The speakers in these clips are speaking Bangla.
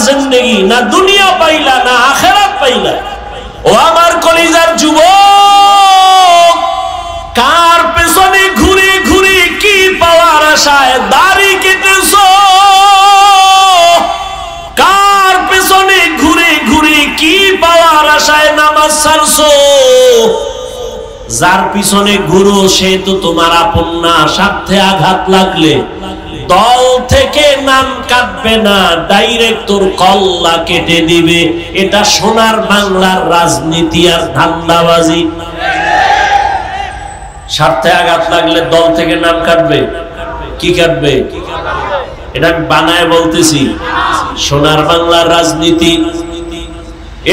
জিন্দেগি, না দুনিয়া পাইলা না আখিরাত পাইলা। ও আমার কলিজার যুবক, কার পেছনে ঘুরে ঘুরে কি পাওয়ার আশায় দাড়ি কেটেছো? কার পেছনে ঘুরে ঘুরে কি পাওয়ার আশায় নামাজ ছাড়ছো? যার পিছনে ঘুরো সে তো তোমার আপন না। স্বার্থে আঘাত লাগলে দল থেকে নাম কাটবে না, ডাইরেক্ট তোর কল্লা কেটে দিবে। এটা সোনার বাংলার রাজনীতি আর ধান্দাবাজি। স্বার্থে আঘাত লাগলে দল থেকে নাম কাটবে। কি কাটবে? এটা আমি বানায় বলতেছি, সোনার বাংলার রাজনীতি।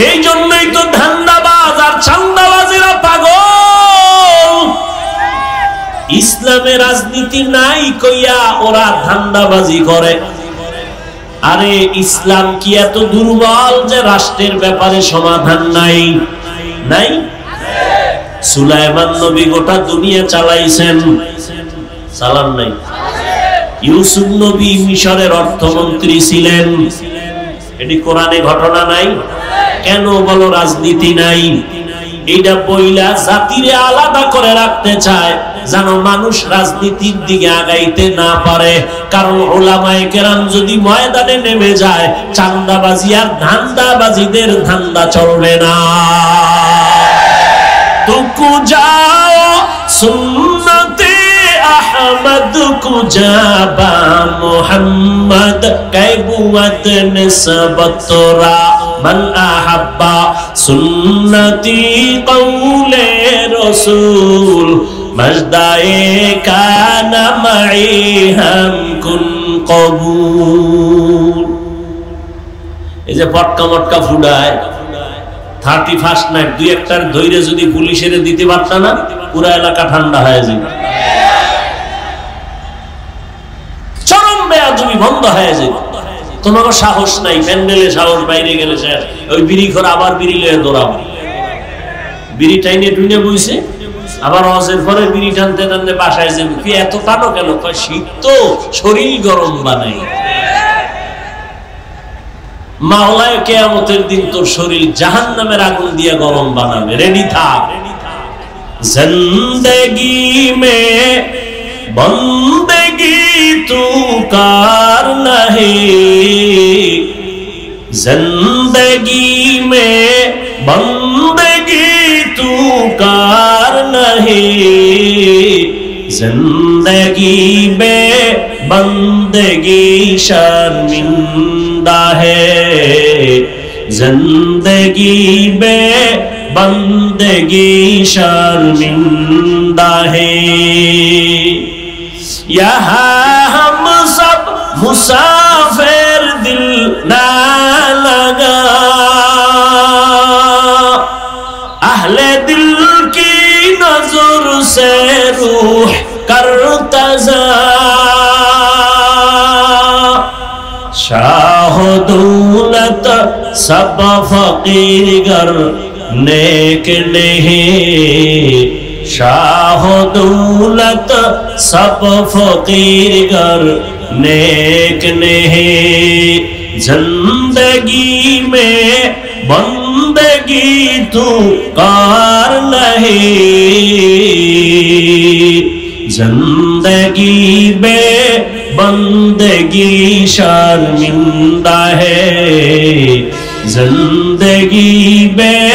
এই জন্যই তো ধান্দাবাজ আর চান্দাবাজেরা পাগল। ইসলামে রাজনীতি নাই কইয়া ওরা ধান্দাবাজি করে। আরে ইসলাম কি এত দুর্বল যে রাষ্ট্রের ব্যাপারে সমাধান নাই? নাই। সুলাইমান নবী গোটা দুনিয়া চালাইছেন, চালান নাই? ইউসুফ নবী মিশরের অর্থমন্ত্রী ছিলেন, এটি কোরআনে ঘটনা নাই? কেন বলো রাজনীতি নাই? এইটা বইলা জাতিরে আলাদা করে রাখতে চায় যেন মানুষ রাজনীতির দিকে আগাইতে না পারে। কারণ উলামায়ে কেরাম যদি ময়দানে নেমে যায়, চান্দাবাজি আর ধান্দাবাজিদের ধান্দা চলবে না। তুকু যাও সুন্নতে আহমদ কুজাবা মুহাম্মদ কাইবুয়াত নিসবতরা মান আহাব্বা সুন্নতি কওলে রাসূল মজদায়ে কানা মাই হাম কুন কবুল। এই যে পটকা মটকা ফুডায় 31st নাইট দুই একটার ধৈর্য যদি পুলিশের দিতে পারত না, পুরো এলাকা ঠান্ডা হয়ে যাবে, চরম বেয়াদবি বন্ধ হয়ে যাবে। তোমাকে সাহস নাই, প্যান্ডেলে সাহস, বাইরে গেলে শেষ। ওই বিড়ি ঘর আবার বিড়ি লয়ে দৌড়াবো, বিড়ি টাইনে টুইনে বইছে, আবার হজের পরে বিড়ি টানতে টানতে বাসায় যাবে। কি এত টানো কেন? শীত তো, শরীর গরম বানাই। মাওলায় কিয়ামতের দিন তোর শরীর জাহান্নামের আগুন দিয়ে গরম বানাবে, রেডি থাক। জিন্দেগি মে বন্দেগি তু কার নাহি, জিন্দেগি মে বন্দেগি তু কার নাহি, जिंदगी में बंदगी शर्मिंदा है, जिंदगी में बंदगी शर्मिंदा है। यहाँ हम सब मुसाफिर दिल ना लगा, अहले दिल की नजर से रूह करतजा, शाह दौलत सब फकीर गर नेक नहीं, शाह दौलत सब फकीर गर नेक नहीं, जिंदगी में बंदगी तू कार नहीं, जिंदगी में बंदगी शर्मिंदा है, जिंदगी में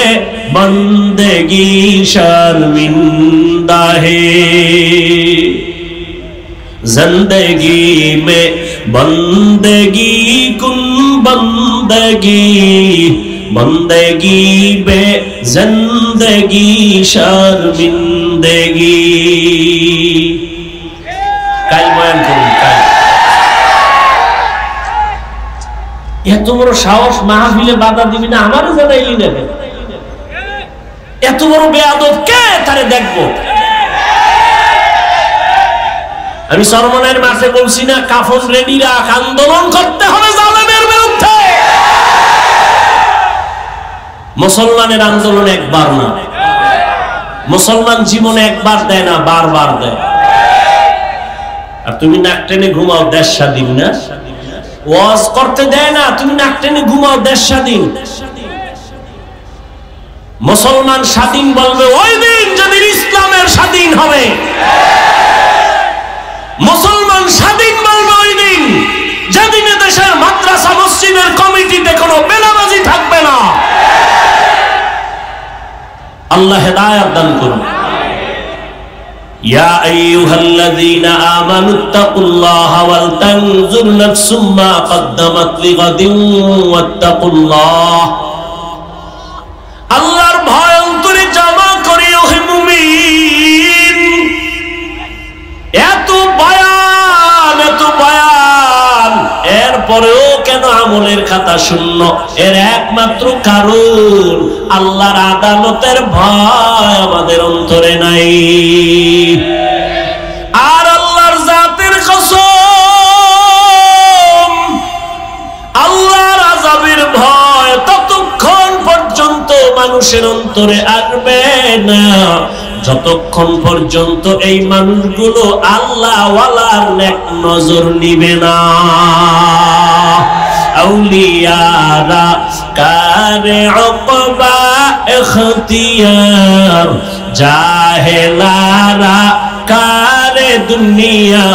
बंदगी शर्मिंदा है, जिंदगी में बंदगी कुन बंदगी, बंदगी बे जिंदगी शर्मिंदगी। কাল বয়ান করুন, কাল। এত বড় সাহস, মাহফিলে বাধা দিবি না? আমারও জানাইলি না, এত বড় বেয়াদব কে? তারে দেখবো। আমি সরমনের মাঠে বলছি না, কাফন রেডি রাখ, আন্দোলন করতে হবে জালেমের বিরুদ্ধে। মুসলমানের আন্দোলন একবার না, মুসলমান জীবনে একবার দেয় না, বারবার দেয়। আর তুমি নাক টেনে ঘুমাও, দেশ স্বাধীন না। ওয়াজ করতে দেয় না, তুমি নাক টেনে ঘুমাও, দেশ স্বাধীন। মুসলমান স্বাধীন বলবে ওই দিন যেদিন ইসলামের স্বাধীন হবে। মুসলমান স্বাধীন বলবে ওই দিন যেদিন দেশের মাদ্রাসা মসজিদের কমিটিতে কোনো বেনামাজি থাকবে না। আল্লাহ হেদায়েত দান করুন। ইয়া আইয়ুহাল্লাযীনা আমানুত্তাকুল্লাহা ওয়াল তানজুর নাফসুম মা কদ্দামাত লিগাদিন ওয়াত্তাকুল্লাহ। আল্লাহর ভয় অন্তরে জমা করিও হে মুমিন। এত বয়ান, এত বয়ান, এরপরেও কেন আমলের খাতা শূন্য? এর একমাত্র কারণ আল্লাহর আদালতের ভয় আমাদের অন্তরে নাই। আর আল্লাহর জাতের কসম, আল্লাহর আযাবের ভয় ততক্ষণ পর্যন্ত মানুষের অন্তরে আসবে না যতক্ষণ পর্যন্ত এই মানুষগুলো আল্লাহ ওয়ালার নেক নজর নিবে না। আউলিয়ারা কারে উকবা ইখতিয়ার, জাহেলারা কারে দুনিয়া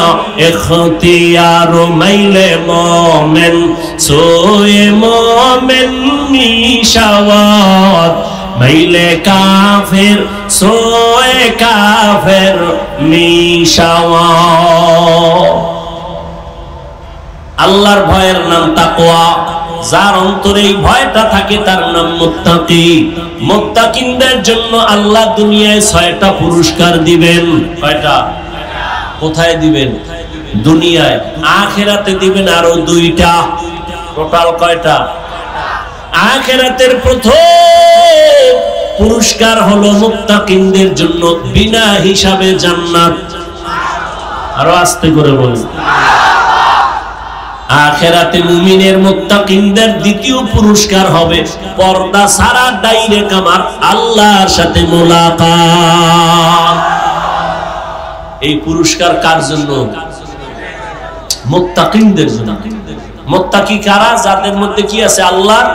ইখতিয়ার। মাইলে মোমেন সোয়ে মোমেন মিশাওয়াত, মাইলে কাফের সোয়ে কাফের মিশাওয়াত। আল্লাহর ভয়ের নাম তাকওয়া। যার অন্তরে এই ভয়টা থাকে তার নাম মুত্তাকি। মুত্তাকিনদের জন্য আল্লাহ দুনিয়ায় 6টা পুরস্কার দিবেন। কয়টা? কোথায় দিবেন? দুনিয়ায়। আখিরাতে দিবেন আরো 2টা। টোটাল কয়টা? আখিরাতের প্রথম পুরস্কার হলো মুত্তাকিনদের জন্য বিনা হিসাবে জান্নাত। আরো আস্তে করে বলুন। আখিরাতে মুমিনের মুত্তাকিনদের দ্বিতীয় পুরস্কার হবে পর্দা ছাড়া ডাইরেক্ট আমার আল্লাহর সাথে মুলাকাত। এই পুরস্কার কার জন্য? মুত্তাকিনদের জন্য। মুত্তাকি কারা? যাদের মধ্যে কি আছে? আল্লাহর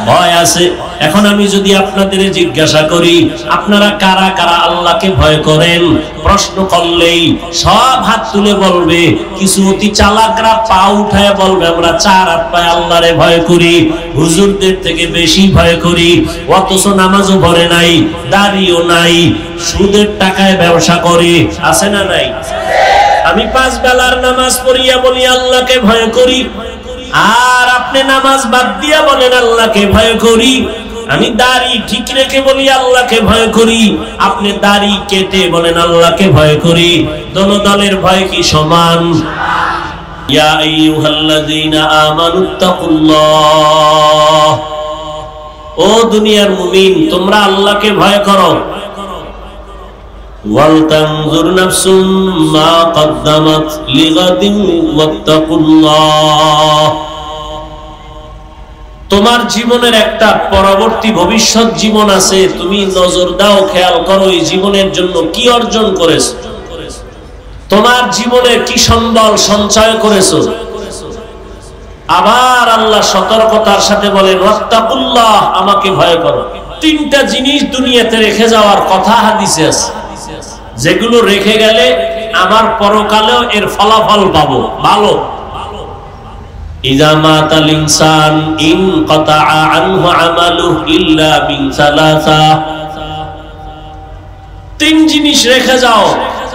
ভয় আছে। এখন আমি যদি আপনাদের জিজ্ঞাসা করি আপনারা কারা কারা আল্লাহকে ভয় করেন, প্রশ্ন করলেই সব হাত তুলে বলবে। কিছু অতি চালাকরা পা উঠায় বলবে আমরা 4 হাত পায়ে আল্লাহরে ভয় করি, হুজুরদের থেকে বেশি ভয় করি, অথচ নামাজও পড়ে নাই, দাড়িও নাই, সুদের টাকায় ব্যবসা করে। আছে না নাই? আমি 5 বেলার নামাজ পড়িয়া বলি আল্লাহকে ভয় করি, আর আপনি নামাজ বাদ দিয়া বলেন আল্লাহকে ভয় করি। আমি দাড়ি ঠিক রেখে বলি আল্লাহকে ভয় করি, আপনি দাড়ি কেটে বলেন আল্লাহকে ভয় করি। দোনো দলের ভয় কি সমান? ইয়া আইয়ুহাল্লাযীনা আমানুত্তাকুল্লাহ। ও দুনিয়ার মুমিন, তোমরা আল্লাহকে ভয় করো। ওয়াল তানজুর নাফসুম মা কদ্দামাত লিগাদিন ওয়াত্তাকুল্লাহ। তোমার জীবনের একটা পরবর্তী ভবিষ্যৎ জীবন আছে, তুমি নজর দাও, খেয়াল করো এই জীবনের জন্য কি অর্জন করেছো, তোমার জীবনে কি সম্বল সঞ্চয় করেছো। আবার আল্লাহ সতর্কতার সাথে বলেন ওয়াত্তাকুল্লাহ, আমাকে ভয় করো। 3টা জিনিস দুনিয়াতে রেখে যাওয়ার কথা হাদিসে আছে, যেগুলো রেখে গেলে আমার পরকালেও এর ফলাফল পাবো ভালো। ইযা মাতাল ইনসান ইনকাতা আনহু আমালুহু ইল্লা মিন সালাসা। 3 জিনিস রেখে যাও।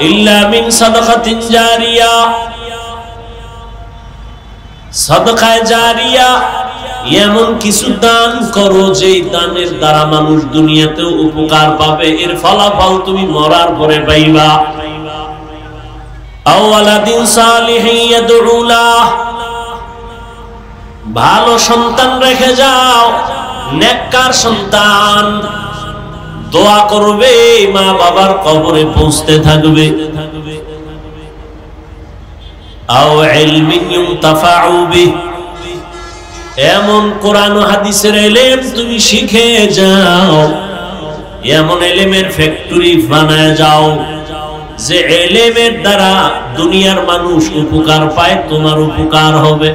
ইল্লা মিন সাদাকাতিন জারিয়া, সাদাকায়ে জারিয়া, এমন কিছু দান করো যে দানের দ্বারা মানুষ দুনিয়াতেও উপকার পাবে, এর ফলাফল তুমি মরার পরে পাইবা। আও ওয়ালাদিন সালিহিন ইয়াদউ লাহ, ভালো সন্তান রেখে যাও, নেককার সন্তান, দোয়া করবে, মা বাবার কবরে পৌঁছতে থাকবে। আও ইলমিন ইউনতাফাউ বিহি, এমন কোরআন ও হাদিসের ইলম তুমি শিখে যাও, এমন ইলমের ফ্যাক্টরি বানায় যাও যে ইলমের দ্বারা দুনিয়ার মানুষ উপকার পায়, তোমার উপকার হবে।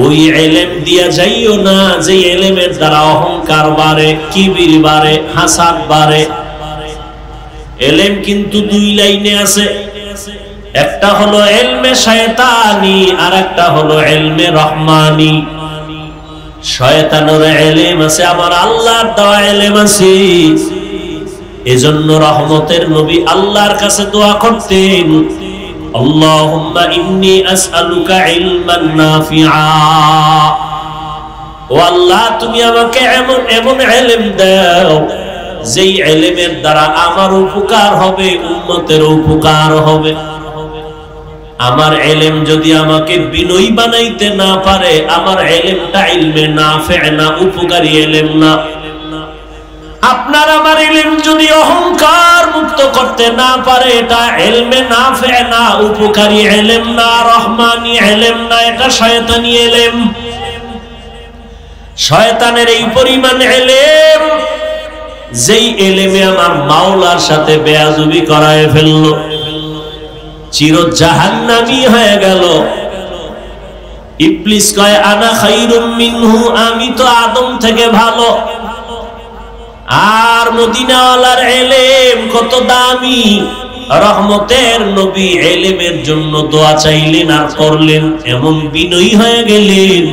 ওই এলেম দিয়া যাইও না যে এলেমের দ্বারা অহংকার বাড়ে, কিবির বাড়ে, হাসাদ বাড়ে। এলেম কিন্তু দুই লাইনে আছে, একটা হলো ইলমে শয়তানি আর একটা হলো ইলমে রহমানি। শয়তানের ইলম আছে, আমার আল্লাহর দেওয়া ইলম আছে। এজন্য রহমতের নবী আল্লাহর কাছে দোয়া করতেন, আল্লাহুম্মা ইন্নী আসআলুকা ইলমান নাফিআ। ও আল্লাহ, তুমি আমাকে এমন এমন ইলম দাও যেই ইলমের দ্বারা আমার উপকার হবে, উম্মতের উপকার হবে। আমার ইলম যদি আমাকে বিনয়ী বানাইতে না পারে, আমার ইলমটা ইলমে নাফি' না, উপকারী ইলম না। আপনার আমার ইলম যদি অহংকার মুক্ত করতে না পারে, এটা ইলমে নাফি' না, উপকারী ইলম না, রহমানি ইলম না, এটা শয়তানি ইলম। শয়তানের এই পরিমাণ ইলম, যেই ইলমে আমার মাওলার সাথে বেয়াদবি করায় ফেললো, চির জাহান্নামী হয়ে গেল। ইবলিস কয় আনা খায়রুম মিনহু, আমি তো আদম থেকে ভালো। আর মদিনাওয়ালার ইলম কত দামি। রহমতের নবী ইলমের জন্য দোয়া চাইলেন আর করলেন, এমন বিনয়ী হয়ে গেলেন।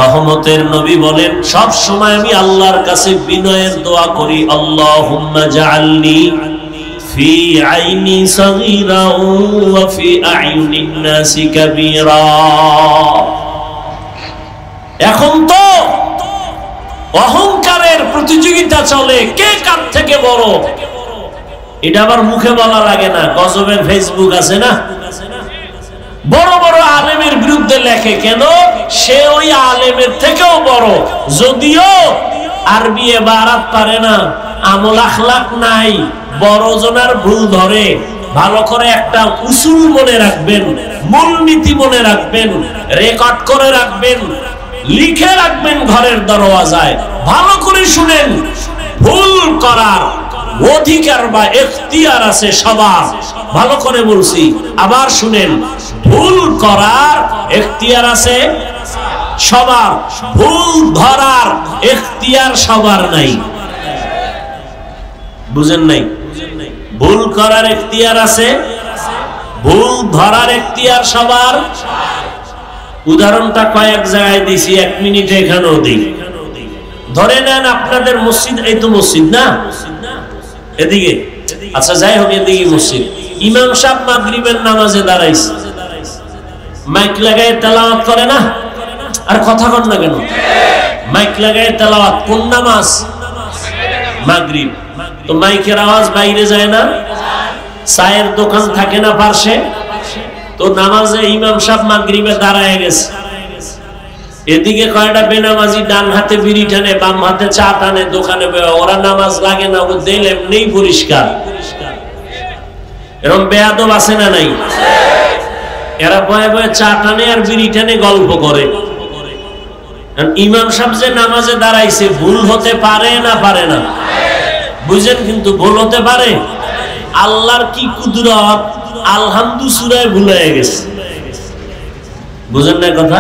রহমতের নবী বলেন, সব সময় আমি আল্লাহর কাছে বিনয়ের দোয়া করি, আল্লাহুম্মা জাআলনি ফি আইনি সগীরা ওয়া ফি আ'ইউনিন নাসি কাবীরা। এখন তো অহংকারের প্রতিযোগিতা চলে, কে কার থেকে বড়। এটা আবার মুখে বলা লাগে না, গজবের ফেসবুক আছে না, বড় বড় আলেমের বিরুদ্ধে লেখে, কেন? সে ওই আলেমের থেকেও বড়, যদিও আরবি ইবারত পারে না, আমল আখলাক নাই, বড় জনার ভুল ধরে। ভালো করে একটা উসুল মনে রাখবেন, মূলনীতি মনে রাখবেন, রেকর্ড করে রাখবেন, লিখে রাখবেন ঘরের দরওয়াজায়। ভালো করে শুনেন, ভুল করার অধিকার বা এখতিয়ার আছে সবার। ভালো করে বলছি, আবার শুনেন, ভুল করার এখতিয়ার আছে সবার, ভুল ধরার এখতিয়ার সবার নাই। বুঝেন নাই? ভুল করার এখতিয়ার আছে, ভুল ধরার এখতিয়ার সবার। উদাহরণটা কয়েক জায়গায় দিছি, 1 মিনিটে এখানেও দিই। ধরে নেন আপনাদের মসজিদ, এই তো মসজিদ না, এদিকে, আচ্ছা যাই হোক, এদিকে মসজিদ। ইমাম সাহেব মাগরিবের নামাজে দাঁড়াইছে, মাইক লাগায় তেলাওয়াত করে না? আর কথা কন না কেন? মাইক লাগায় তেলাওয়াত কোন নামাজ? মাগরিব। তো মাইকের আওয়াজ বাইরে যায় না? চায়ের দোকান থাকে না পাশে? তো নামাজে ইমাম সাহেব মাগরিবে দাঁড়ায় গেছে, এদিকে কয়টা বেনামাজি ডান হাতে বিড়ি টানে, বাম হাতে চা টানে, দোকানে ওরা নামাজ লাগে না, ও দিল এমনি পরিষ্কার। এরকম বেয়াদব আছে না নাই? এরা বয়ে বয়ে চা টানে আর বিড়ি টানে, গল্প করে। ইমাম সাহেব যে নামাজে দাঁড়াইছে, ভুল হতে পারে না পারে না? বুঝেন, কিন্তু ভুল হতে পারে। আল্লাহর কি কুদরত, আলহামদু সূরায় ভুল হয়ে গেছে। বুঝেন না কথা?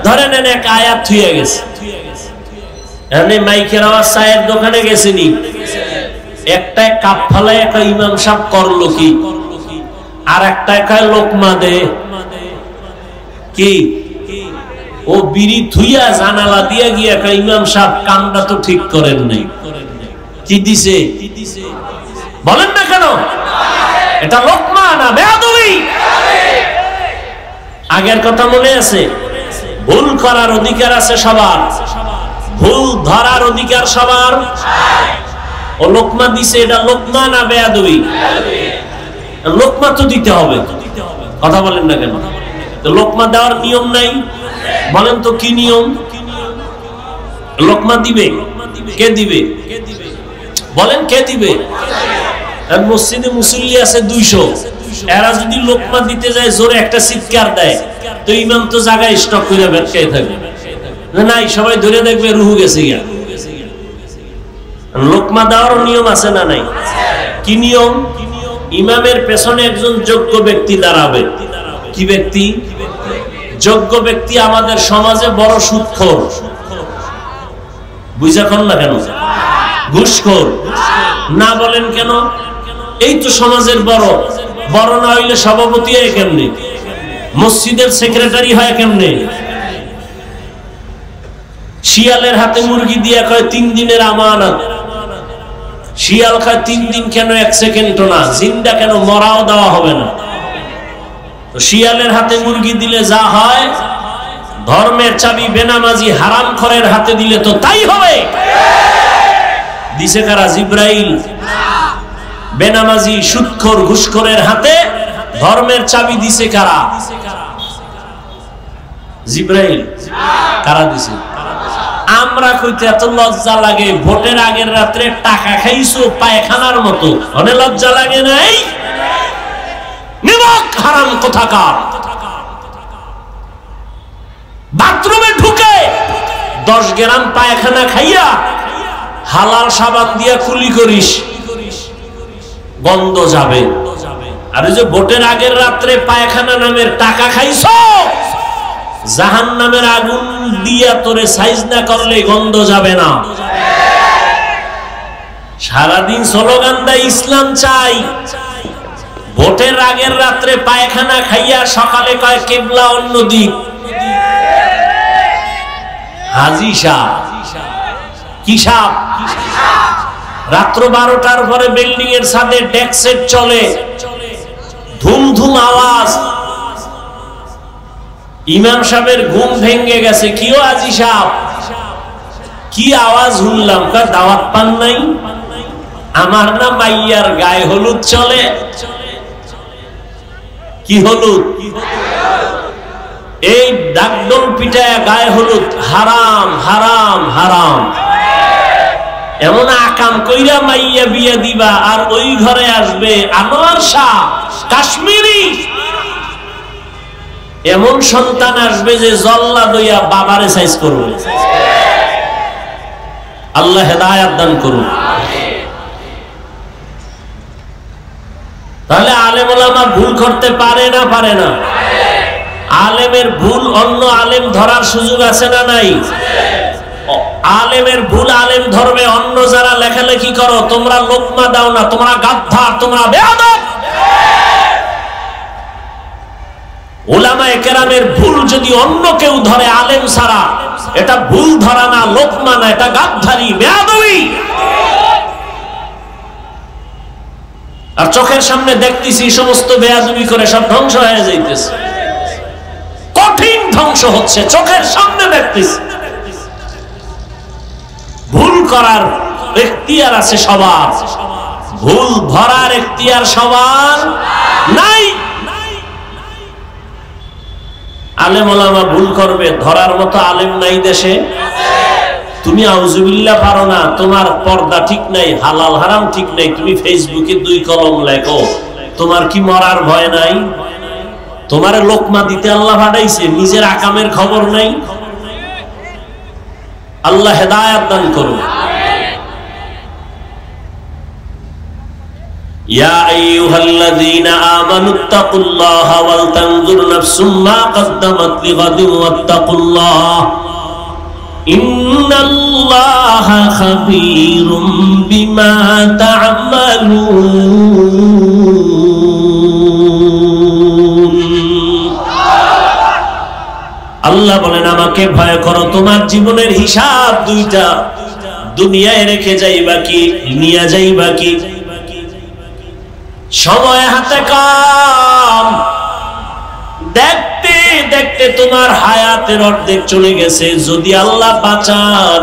ধরে নেন এক আয়াত থুয়ে গেছে, এখানে মাইকের আওয়াজ, চায়ের দোকানে গেছেনি, একটা কাপ ফালায় একটা ইমাম সাহেব করলো কি, আর একটা কয় লোকমা দে কি, ও বিড়ি থুইয়া জানালা দিয়ে গিয়ে একটা ইমাম সাহেব কামটা তো ঠিক করেন নাই, কি দিছে বলেন না কেন? এটা লোকমা না বেয়াদবি? আগের কথা মনে আছে? ভুল করার অধিকার আছে সবার, ভুল ধরার অধিকার সবার। ও লোকমা দিছে, এটা লোকমা না বেয়াদবি? লোকমা তো দিতে হবে, কথা বলেন না কেন? তো লোকমা দেওয়ার নিয়ম নাই? বলেন তো কি নিয়ম? লোকমা দিবে কে? দিবে বলেন কে দিবে? মসজিদে মুসল্লি আছে 200, এরা যদি লোকমা দিতে যায়, জোরে একটা চিৎকার দেয়, তো ইমাম তো জায়গায় স্টক করে বেটকাই থাকবে, নাই সবাই ধরে দেখবে রুহু গেছে গিয়া। লোকমা দেওয়ার নিয়ম আছে না নাই? কি নিয়ম? ইমামের পেছনে একজন যোগ্য ব্যক্তি দাঁড়াবে। কি ব্যক্তি? যোগ্য ব্যক্তি আমাদের সমাজে বড় সুদখোর, বুঝা কোন না কেন? ঘুষখোর না বলেন কেন? এই তো সমাজের বড়, বড় না হইলে সভাপতি হয় কেমনে? মসজিদের সেক্রেটারি হয় কেমনে? শিয়ালের হাতে মুরগি দিয়া কয় 3 দিনের আমানত। শিয়াল খায় 3 দিন কেন, 1 সেকেন্ড না? জিন্দা কেন? মরাও দেওয়া হবে না। তো শিয়ালের হাতে মুরগি দিলে যা হয়, ধর্মের চাবি বেনামাজি হারামখোরের হাতে দিলে তো তাই হবে। দিছে কারা? জিব্রাইল। বেনামাজি সুদখোর ঘুষখোরের হাতে ধর্মের চাবি দিছে কারা? জিব্রাইল। কারা দিছে? আমরা কইতে এত লজ্জা লাগে, ভোটের আগের রাত্রে টাকা খাইছো পায়খানার মতো, অনেক লজ্জা লাগে নাই? নিমক হারাম কোথাকার। বাথরুমে ঢুকে 10 গ্রাম পায়খানা খাইয়া হালাল সাবান দিয়া কুলি করিস, গন্ধ যাবে। আর যে ভোটের আগের রাত্রে পায়খানা নামের টাকা খাইছো, জাহান্নামের আগুন দিয়া তোরে সাইজ না করলে গন্ধ যাবে না। সারাদিন স্লোগান দেয় ইসলাম চাই, ভোটের আগের রাত্রে পায়খানা খাইয়া সকালে কয় কিবলা অন্য দিক। হাজি সাহ কি সাহ? রাত্র 12টার পরে বিল্ডিং এর ছাদে ডেক সেট চলে, ধুম ধুম আওয়াজ। ইমাম সাহেবের ঘুম ভেঙে গেছে। কিও আজি সাহেব, কি আওয়াজ শুনলাম? দাওয়াত পান নাই? আমার না মাইয়ার গায়ে হলুদ চলে। কি হলুদ? এই ডাকডোল পিটায় গায়ে হলুদ হারাম হারাম হারাম। এমন আকাম কইরা মাইয়া বিয়া দিবা, আর ওই ঘরে আসবে আনোয়ার শাহ কাশ্মীরি। এমন সন্তান আসবে যে জল্লা দইয়া বাবারে সাইজ করবে। আল্লাহ হেদায়েত দান করুন। তাহলে আলেম ওলামা ভুল করতে পারে না? পারে না? আলেমের ভুল অন্য আলেম ধরার সুযোগ আছে না নাই? আলেমের ভুল আলেম ধরবে। অন্য যারা লেখালেখি করো, তোমরা লোকমা দাও না, তোমরা গাদ্দার, তোমরা বেয়াদব। উলামায়ে কেরামের ভুল যদি অন্য কেউ ধরে আলেম ছাড়া, এটা ভুল ধরা না, লোকমা না, এটা গাদ্দারি, বেয়াদবি। আর চোখের সামনে দেখতেছি সমস্ত বেয়াদবি করে সব ধ্বংস হয়ে যাইতেছে, কঠিন ধ্বংস হচ্ছে, চোখের সামনে দেখতেছি। ভুল করার এখতিয়ার আছে সবার, ভুল ধরার এখতিয়ার সবার নাই। আলেম ওলামা ভুল করবে, ধরার মতো আলেম নাই দেশে। তুমি আউযুবিল্লাহ পারো না, তোমার পর্দা ঠিক নাই, হালাল হারাম ঠিক নাই, তুমি ফেসবুকে 2 কলম লেখো, তোমার কি মরার ভয় নাই? তোমার লোকমা দিতে আল্লাহ পাঠাইছে, নিজের আকামের খবর নাই। আল্লাহ হেদায়েত দান করুন। ইয়া আইয়ুহাল্লাযীনা আমানুত্তাকুল্লাহা ওয়াল তানজুর নাফসুম মা কদ্দামাত লিগাদিন ওয়াত্তাকুল্লাহ ইন্নাল্লাহা খাবীরুম বিমা তা'মালুন। আল্লাহ বলেন, আমাকে ভয় করো, তোমার জীবনের হিসাব 2টা, দুনিয়ায় রেখে যাইবা কি, নিয়ে যাইবা কি। সময় হাতে কম, দেখতে দেখতে তোমার হায়াতের অর্ধেক চলে গেছে। যদি আল্লাহ বাঁচান,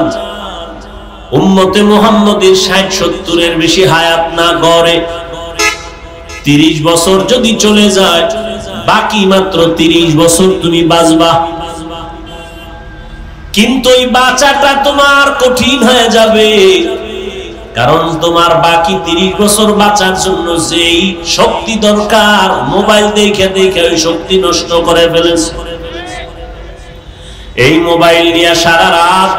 উম্মতে মুহাম্মদের 60-70 বেশি হায়াত না গড়ে, 30 বছর যদি চলে যায়, বাকি মাত্র 30 বছর তুমি বাঁচবা। কিন্তু এই বাঁচাটা তোমার কঠিন হয়ে যাবে, কারণ তোমার বাকি 30 বছর বাঁচার জন্য যেই শক্তি দরকার, মোবাইল দেখে দেখে ওই শক্তি নষ্ট করে ফেলেছে। এই মোবাইল নিয়ে সারা রাত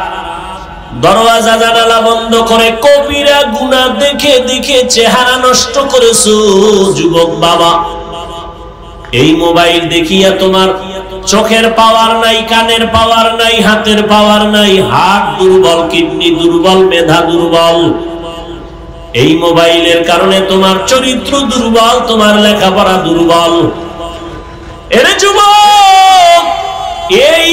দরওয়াজা জানালা বন্ধ করে কবিরা গুনাহ দেখে দেখে চেহারা নষ্ট করেছো যুবক বাবা। এই মোবাইল দেখিয়া তোমার চোখের পাওয়ার নাই, কানের পাওয়ার নাই, হাতের পাওয়ার নাই, হার্ট দুর্বল, কিডনি দুর্বল, মেধা দুর্বল। এই মোবাইলের কারণে তোমার চরিত্র দুর্বল, তোমার লেখাপড়া দুর্বল। এরে যুবক, এই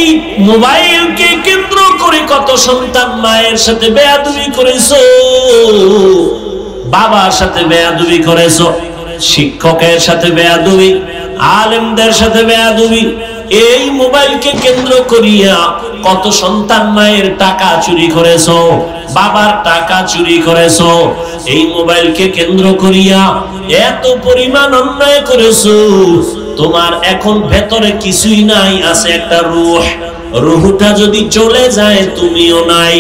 মোবাইলকে কেন্দ্র করে কত সন্তান মায়ের সাথে বেয়াদবি করেছো, বাবার সাথে বেয়াদবি করেছো, শিক্ষকের সাথে বেয়াদবি, আলেমদের সাথে বেয়াদবি। এই মোবাইলকে কেন্দ্র করিয়া কত সন্তান মায়ের টাকা চুরি করেছো, বাবার টাকা চুরি করেছো। এই মোবাইলকে কেন্দ্র করিয়া এত পরিমাণ অন্যায় করেছো। তোমার এখন ভেতরে কিছুই নাই, আছে একটা রূহ। রূহটা যদি চলে যায় তুমিও নাই,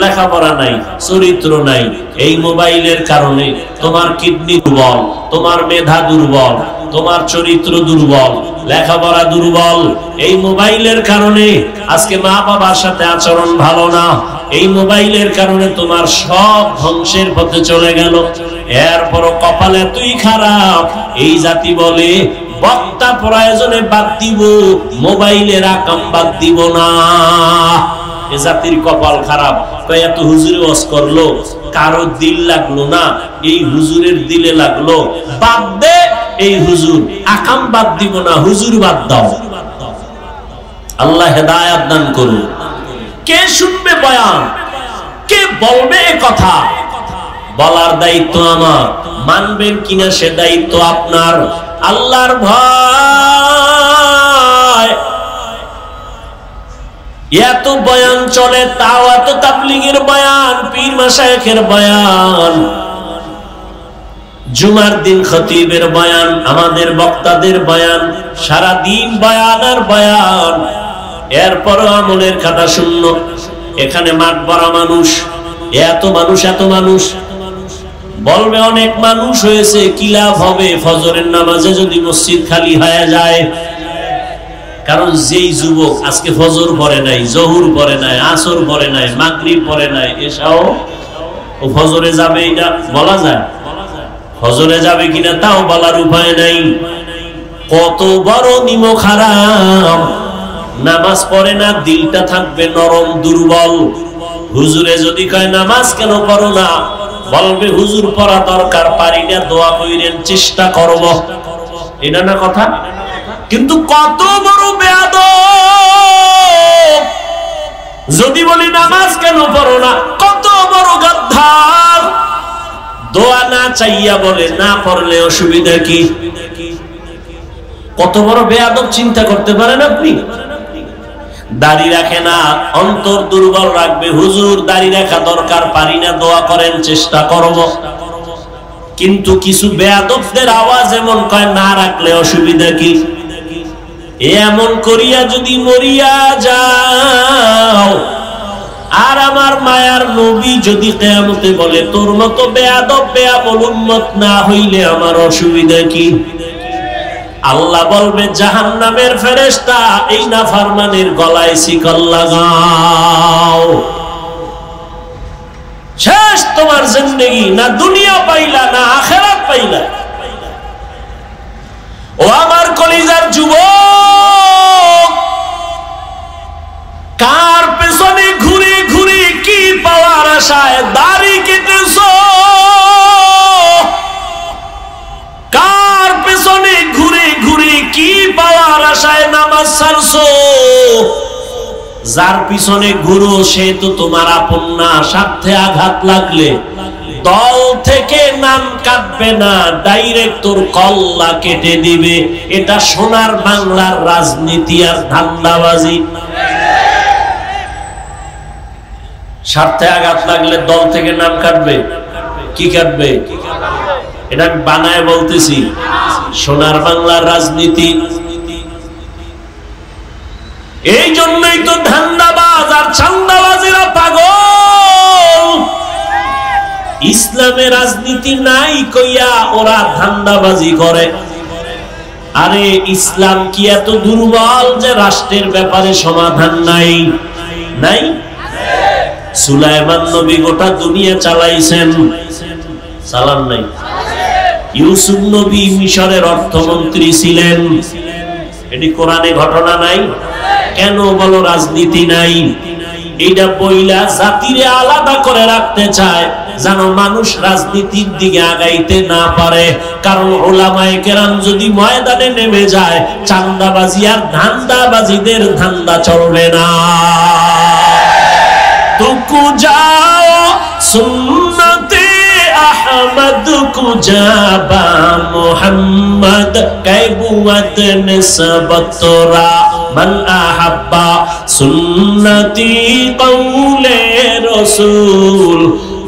লেখাপড়া নাই, চরিত্র নাই। এই মোবাইলের কারণে তোমার কিডনি দুর্বল, তোমার মেধা দুর্বল, তোমার চরিত্র দুর্বল, লেখাপড়া দুর্বল। এই মোবাইলের কারণে আজকে মা বাবার সাথে আচরণ ভালো না। এই মোবাইলের কারণে তোমার সব ধ্বংসের পথে চলে গেল। এরপরও কপালে তুই খারাপ। এই জাতি বলে বক্তা প্রয়োজনে বাদ দিব, মোবাইলের আকাম বাদ দিব না। এ জাতির কপাল খারাপ। এত হুজুরে ওয়াজ করলো, কারো দিল লাগলো না, এই হুজুরের দিলে লাগলো। বাদ দে এই হুজুর, আকাম বাদ দিব না, হুজুর বাদ দাও। আল্লাহ হেদায়েত দান করুন। কে শুনবে বয়ান, কে বলবে এ কথা? বলার দায়িত্ব আমার, মানবেন কিনা সে দায়িত্ব আপনার। আল্লাহর ভয়। এত বয়ান চলে, তাও এত তাবলীগের বয়ান, পীর মাশায়েখের বয়ান, জুমার দিন খতিবের বয়ান, আমাদের বক্তাদের বয়ান, সারা দিন বয়ান আর বয়ান। এরপরও আমলের খাতা শূন্য। এখানে মাঠ ভরা মানুষ, এত মানুষ, এত মানুষ। বলবে অনেক মানুষ হয়েছে, কি লাভ হবে ফজরের নামাজে যদি মসজিদ খালি হয়ে যায়? কারণ যেই যুবক আজকে ফজর পড়ে নাই, জহুর পড়ে নাই, আসর পড়ে নাই, মাগরিব পড়ে নাই, এসাও ও ফজরে যাবে, এটা বলা যায়? ফজরে যাবে কিনা তাও বলার উপায় নাই। কত বড় নিমক হারাম। নামাজ পড়ে না, দিলটা থাকবে নরম, দুর্বল। হুজুরে যদি কয় নামাজ কেন পড়ো না, বলবে হুজুর পড়া দরকার, পারি না, দোয়া কইরেন, চেষ্টা করব। এটা না কথা? কিন্তু কত বড় বেয়াদব যদি বলি নামাজ কেন পড়ো না, কত বড় গাদ্দার। দোয়া না চাইয়া বলে না পড়লে অসুবিধা কি? কত বড় বেয়াদব চিন্তা করতে পারেন আপনি? দাড়ি রাখে না, অন্তর দুর্বল রাখবে, হুজুর দাড়ি রাখা দরকার, পারি না, দোয়া করেন, চেষ্টা করব। কিন্তু কিছু বেয়াদবদের আওয়াজ এমন কয় না রাখলে অসুবিধা কি? এমন করিয়া যদি মরিয়া যাও, আর আমার মায়ার নবী যদি কিয়ামতে বলে তোর মতো বেয়াদব বেয়াবল উম্মত না হইলে আমার অসুবিধা কি? আল্লাহ বলবে জাহান্নামের ফেরেশতা, এই নাফরমানের গলায় শিকল লাগাও। শেষ তোমার জিন্দেগি, না দুনিয়া পাইলা না আখিরাত পাইলা। ও আমার কলিজার যুবক, কার পেছনে ঘুরে ঘুরে কি পাওয়ার আশায় দাড়ি কেটেছো? কার পেছনে ঘুরে ঘুরে কি পাওয়ার আশায় নামাজ ছাড়ছো? যার পিছনে ঘুরো সে তো তোমার আপন না। স্বার্থে আঘাত লাগলে দল থেকে নাম কাটবে না, ডাইরেক্ট তোর কল্লা কেটে দিবে। এটা সোনার বাংলার রাজনীতি আর ধান্দাবাজি। স্বার্থে আঘাত লাগলে দল থেকে নাম কাটবে, কি কাটবে? এটা বানায় বলতেছি, সোনার বাংলার রাজনীতি। এই জন্যই তো ধান্দাবাজ আর চান্দাবাজেরা পাগল। ইসলামে রাজনীতি নাই কইয়া ওরা ধান্দাবাজি করে। আরে ইসলাম কি এত দুর্বল যে রাষ্ট্রের ব্যাপারে সমাধান নাই? নাই। সুলাইমান নবী গোটা দুনিয়া চালাইছেন, চালান নাই? ইউসুফ নবী মিশরের অর্থমন্ত্রী ছিলেন, এটি কোরআনে ঘটনা নাই? কেন বলো রাজনীতি নাই? এইটা বইলা জাতিরে আলাদা করে রাখতে চায় যেন মানুষ রাজনীতির দিকে আগাইতে না পারে। কারণ উলামায়ে কেরাম যদি ময়দানে নেমে যায়, চাঁদাবাজি আর ধান্দাবাজিদের ধান্দা চলবে না। তুকু যাও সুন্নতে আহমদ কুজাবা মুহাম্মদ কাইবুয়াত নিসবতরা মান আহাব্বা সুন্নতি কওলে রাসূল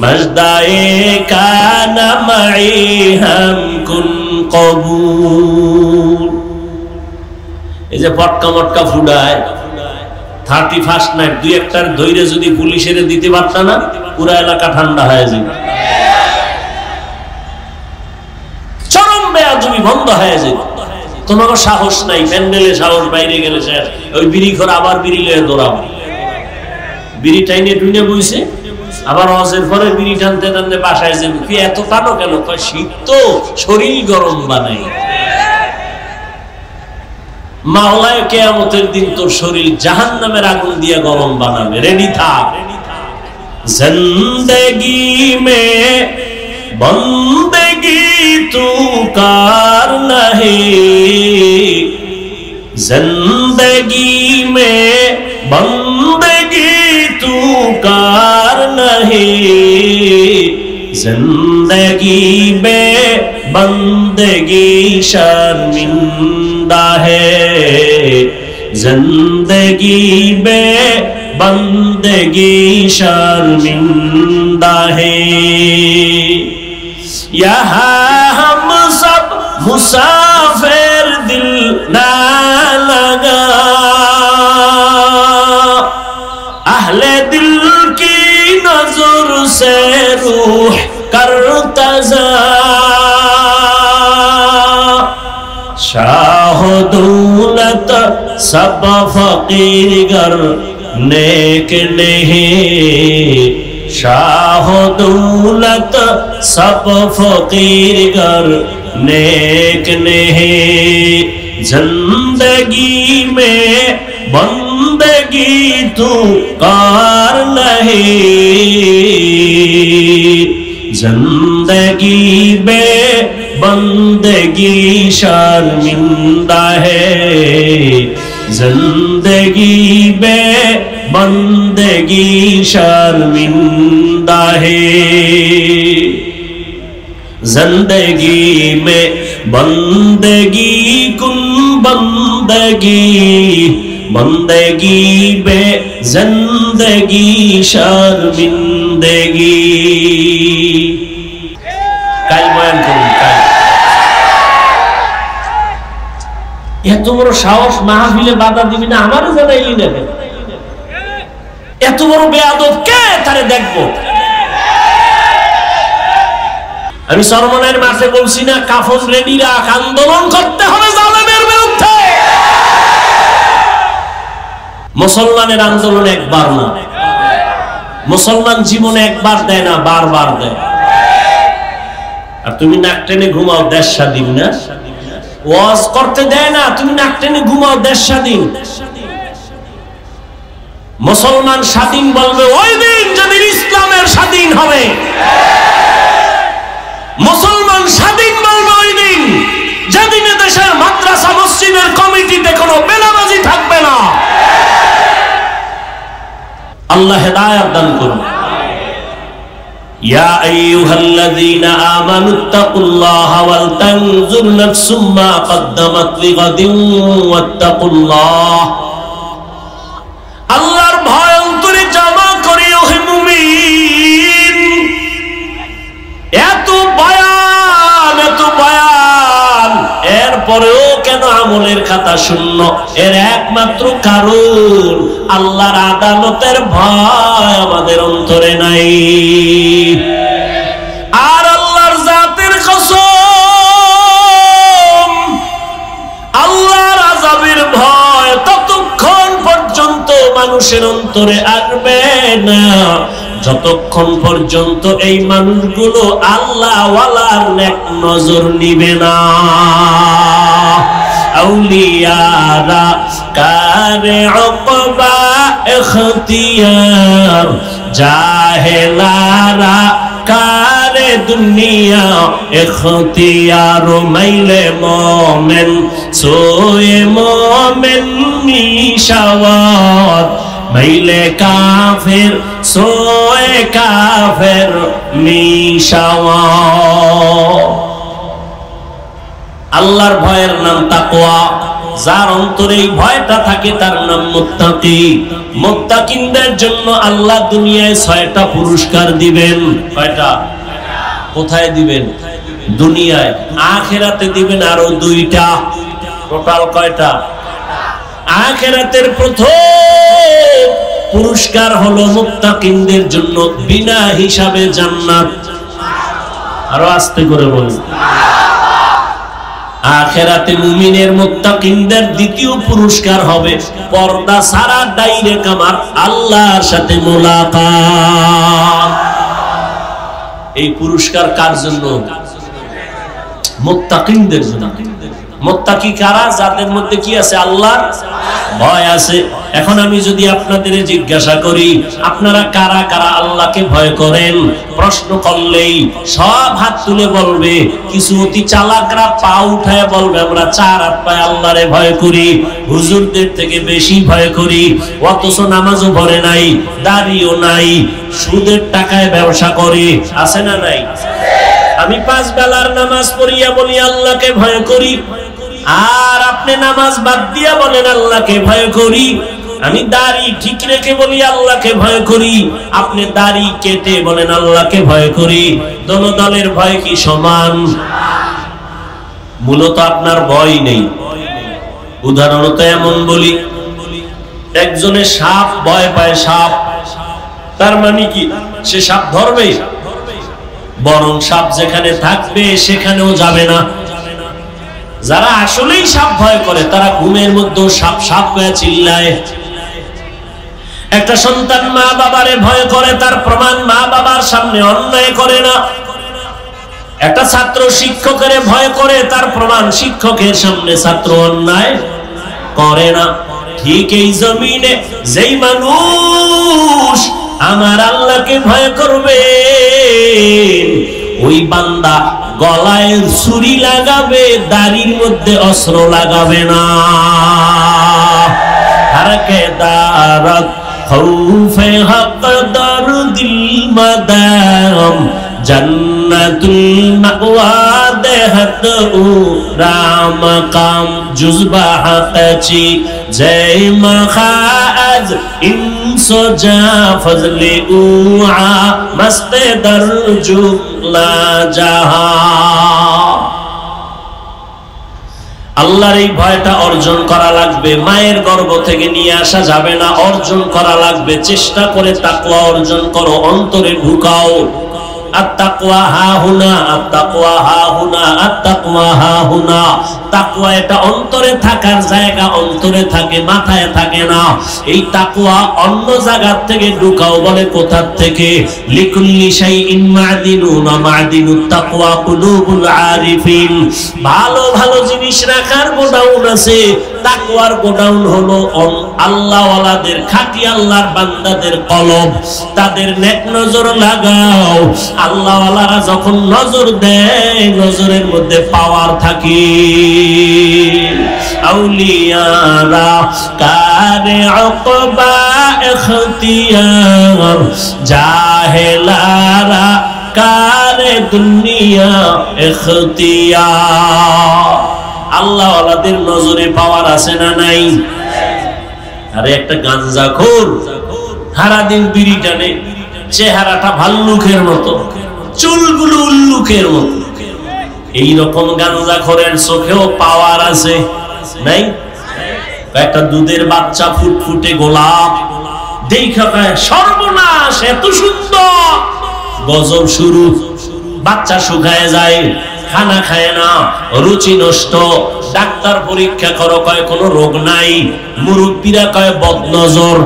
মজদায়ে কানা মাই হাম কুন কবুল। এই যে পটকা মটকা ফুডায় 31st নাইট দুই একটার ধৈর্য যদি পুলিশের দিতে পারত না, পুরা এলাকা ঠান্ডা হয়ে যাবে, চরম বেয়াদবি বন্ধ হয়ে যাবে। তোমারও সাহস নাই, প্যান্ডেলে সাহস, বাইরে গেলে শেষ। ওই বিড়ি ঘর আবার বিড়ি লয়ে দৌড়াও, বিড়ি টাইনে টুইনে বইছে, আবার হজের পরে বিড়ি টানতে টানতে বাসায় যাবে। কি এত টানো কেন? শীত তো, শরীর গরম বানাই। মাওলায় কিয়ামতের দিন তোর শরীর জাহান্নামের আগুন দিয়ে গরম বানাবে, রেডি থাক। জিন্দেগি মে বন্দেগি তু কার নাহি, জিন্দেগি মে বন্দেগি তু কার নাহি, जिंदगी में बंदगी शर्मिंदा है, जिंदगी में बंदगी शर्मिंदा है। यहाँ हम सब मुसाफिर दिल ना लगा, अहले दिल की नजर से रूह करतजा, शाह दौलत सब फकीर गर नेक नहीं, शाह दौलत सब फकीर गर नेक नहीं, जिंदगी में बंदगी तू कार नहीं, जिंदगी में बंदगी शर्मिंदा है, जिंदगी में बंदगी शर्मिंदा है, जिंदगी में बंदगी कुन बंदगी, बंदगी बे जिंदगी शर्मिंदगी। কাল বয়ান করুন, কাল। এত বড় সাহস, মাহফিলে বাধা দিবি না, আমারও জানাইলি নেবে। এত বড় বেয়াদব কে? তারে দেখবো। আমি সরমনের মাঠে বলছি না, কাফন রেডি রাখ, আন্দোলন করতে হবে জালেমের বিরুদ্ধে। মুসলমানের আন্দোলন একবার না, মুসলমান জীবনে একবার দেয় না, বারবার দেয়। আর তুমি নাক টেনে ঘুমাও, দেশ স্বাধীন না। ওয়াজ করতে দেয় না, তুমি নাক টেনে ঘুমাও, দেশ স্বাধীন। মুসলমান স্বাধীন বলবে ওই দিন যেদিন ইসলামের স্বাধীন হবে। মুসলমান স্বাধীন বলবে ওই দিন যেদিন দেশের মাদ্রাসা মসজিদের কমিটিতে কোনো বেনামাজি থাকবে না। আল্লাহ হেদায়েত দান করুন। ইয়া আইয়ুহাল্লাযীনা আমানুত্তাকুল্লাহা ওয়াল তানজুর নাফসুম মা কদ্দামাত লিগাদিন ওয়াত্তাকুল্লাহ। আল্লাহর ভয় অন্তরে জমা করিও হে মুমিন। এত বয়ান, এত বয়ান, এরপরেও কেন আমলের খাতা শূন্য? এর একমাত্র কারণ আল্লাহর আদালতের ভয় আমাদের অন্তরে নাই। আর আল্লাহর জাতের কসম, আল্লাহর আযাবের ভয় ততক্ষণ পর্যন্ত মানুষের অন্তরে আসবে না যতক্ষণ পর্যন্ত এই মানুষগুলো আল্লাহ ওয়ালার নেক নজর নিবে না। আউলিয়ারা কারে উকবা ইখতিয়ার জাহেলারা কারে দুনিয়া ইখতিয়ার মাইলে মোমেন সোয়ে মোমেন মিশাওয়াত মাইলে কাফের সোয়ে কাফের মিশাওয়াত। আল্লাহর ভয়ের নাম তাকওয়া। যার অন্তরে এই ভয়টা থাকে তার নাম মুত্তাকি। মুত্তাকিনদের জন্য আল্লাহ দুনিয়ায় 6টা পুরস্কার দিবেন। কয়টা? কোথায় দিবেন? দুনিয়ায়। আখিরাতে দিবেন আরো 2টা। টোটাল কয়টা? আখিরাতের প্রথম পুরস্কার হলো মুত্তাকিনদের জন্য বিনা হিসাবে জান্নাত। আরো আস্তে করে বলুন। আখিরাতে মুমিনের মুত্তাকিনদের দ্বিতীয় পুরস্কার হবে পর্দা ছাড়া ডাইরেক্ট আমার আল্লাহর সাথে মোলাকাত। এই পুরস্কার কার জন্য? মুত্তাকিনদের জন্য। মুত্তাকি কারা? যাদের মধ্যে কি আছে? আল্লাহর ভয় আছে। এখন আমি যদি আপনাদের জিজ্ঞাসা করি আপনারা কারা কারা আল্লাহকে ভয় করেন, প্রশ্ন করলেই সব হাত তুলে বলবে। কিছু অতি চালাকরা পা উঠায় বলবে আমরা 4 হাত পায়ে আল্লাহরে ভয় করি, হুজুরদের থেকে বেশি ভয় করি, অথচ নামাজও পড়ে নাই, দাড়িও নাই, সুদের টাকায় ব্যবসা করে। আছে না নাই? আমি 5 বেলার নামাজ পড়িয়া বলি আল্লাহকে ভয় করি, আর আপনি নামাজ বাদ দিয়া বলেন আল্লাহকে ভয় করি। আমি দাড়ি ঠিক রেখে বলি আল্লাহকে ভয় করি, আপনি দাড়ি কেটে বলেন আল্লাহকে ভয় করি। দোনো দলের ভয় কি সমান? মূলত আপনার ভয় নেই। উদাহরণত এমন বলি, একজনের সাপ ভয় পায়, সাপ, তার মানে কি সে সাপ ধরবে? বরং সাপ যেখানে থাকবে সেখানেও যাবে না। যারা আসলেই সাপ ভয় করে তারা ঘুমের মধ্যেও সাপ সাপ করে চিল্লায়। একটা সন্তান মা বাবারে ভয় করে, তার প্রমাণ মা বাবার সামনে অন্যায় করে না। একটা ছাত্র শিক্ষকের ভয় করে, তার প্রমাণ শিক্ষকের সামনে ছাত্র অন্যায় করে না। ঠিক এই জমিনে যেই মানুষ আমার আল্লাহকে ভয় করবে ওই বান্দা গলায় ছুরি লাগাবে, দাড়ির মধ্যে অস্ত্র লাগাবে না। হারকে দারত খৌফে হক দরদিল মাদাম জান্নাতুল মাওয়া দেহত রাম কাম জুজবা হাকাচি জয় মখাজ ইনসো জা ফজলে উআ মস্তে দরজুলা জাহা। আল্লাহর এই ভয়টা অর্জন করা লাগবে। মায়ের গর্ভ থেকে নিয়ে আসা যাবে না, অর্জন করা লাগবে। চেষ্টা করে তাকওয়া অর্জন করো, অন্তরে ঢুকাও। আত-তাকওয়া হাহুনা, আত-তাকওয়া হাহুনা, আত-তাকওয়া হাহুনা। তাকওয়া এটা অন্তরে থাকার জায়গা, অন্তরে থাকে, মাথায় থাকে না। এই তাকওয়া অন্য জায়গা থেকে ঢুকাও। বলে কোথা থেকে? লিকুল্লি শাইইন মা'দিনুন ওয়া মা'দিনুত তাকওয়া কুলুবুল আরিফিন। ভালো ভালো জিনিস রাখার গোডাউন আছে, তাকওয়ার গোডাউন হলো আল্লাহওয়ালাদের, খাঁটি আল্লাহর বান্দাদের কলব। তাদের নেক নজর লাগাও। আল্লাহওয়ালারা যখন নজর দেয় নজরের মধ্যে পাওয়ার থাকে। আউলিয়ারা কারে উকবা ইখতিয়ার জাহেলারা কারে দুনিয়া ইখতিয়ার। আল্লাহওয়ালাদের নজরে পাওয়ার আছে না নাই? আরে একটা গাঞ্জাখোর সারাদিন বিড়ি টানে, চেহারাটা ভাল্লুকের মতো, চুলগুলো উল্লুকের মতো। এইরকম গাঞ্জাখোরের চোখেও পাওয়ার আছে নাই? একটা দুধের বাচ্চা ফুটফুটে গোলাপ দেখা পায়, সর্বনাশ এত সুন্দর, গজব শুরু। বাচ্চা শুকায় যায়, খানা খায় না, রুচি নষ্ট। ডাক্তার পরীক্ষা করো, কয় কোনো রোগ নাই। মুরব্বীরা কয় বদনজর।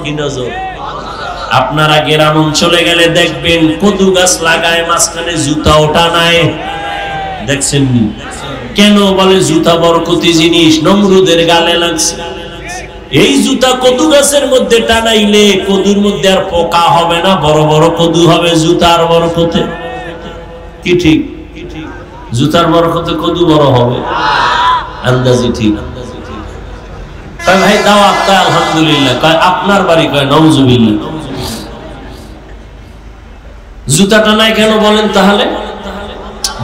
কি নজর? আপনারা গ্রাম অঞ্চলে গেলে দেখবেন কদু গাছ লাগায়, মাঝখানে জুতা ওটা নাই, দেখছেন? কেন? বলে জুতা বরকতি জিনিস, নমরুদের গালে লাগছে। এই জুতা কদু গাছের মধ্যে টানাইলে কদুর মধ্যে আর পোকা হবে না, বড় বড় কদু হবে জুতার বরকতে। কি ঠিক? জুতার বরকতে কদু বড় হবে, আন্দাজি ঠিক। কয় ভাই দাওয়াত, কয় আলহামদুলিল্লাহ। কয় আপনার বাড়ি? কয় নাউজুবিল্লাহ। জুতা টানায় কেন বলেন তাহলে?